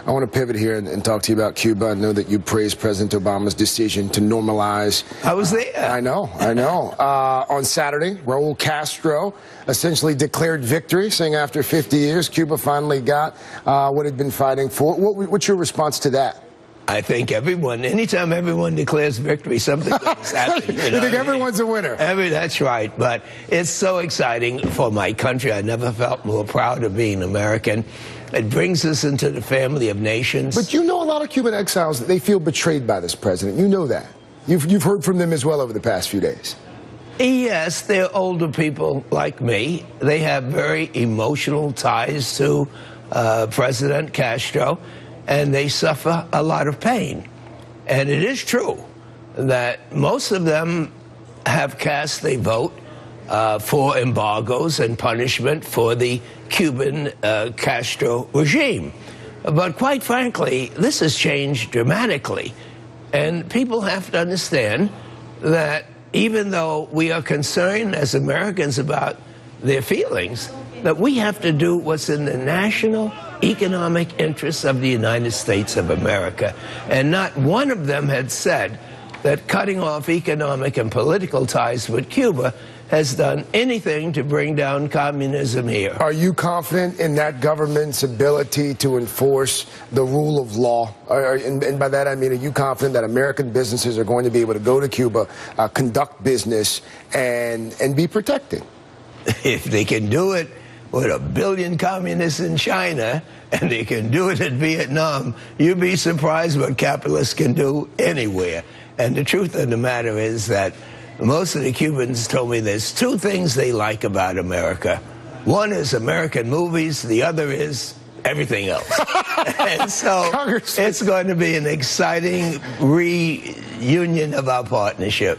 I want to pivot here and talk to you about Cuba. I know that you praised President Obama's decision to normalize. I was there. I know. On Saturday, Raul Castro essentially declared victory, saying after 50 years, Cuba finally got what it had been fighting for. What's your response to that? I think anytime everyone declares victory, something goes happen. You think everyone's a winner? That's right. But it's so exciting for my country. I never felt more proud of being American. It brings us into the family of nations. But you know a lot of Cuban exiles, they feel betrayed by this president. You know that. You've heard from them as well over the past few days. Yes, they're older people like me. They have very emotional ties to President Castro, and they suffer a lot of pain. And it is true that most of them have cast their vote for embargoes and punishment for the Cuban Castro regime. But quite frankly, this has changed dramatically. And people have to understand that even though we are concerned as Americans about their feelings, that we have to do what's in the national economic interests of the United States of America. And not one of them had said that cutting off economic and political ties with Cuba has done anything to bring down communism here. Are you confident in that government's ability to enforce the rule of law? And by that I mean, are you confident that American businesses are going to be able to go to Cuba, conduct business, and be protected? If they can do it with 1 billion communists in China, and they can do it in Vietnam, you'd be surprised what capitalists can do anywhere. And the truth of the matter is that most of the Cubans told me there's two things they like about America. One is American movies, the other is everything else. And so it's going to be an exciting reunion of our partnership.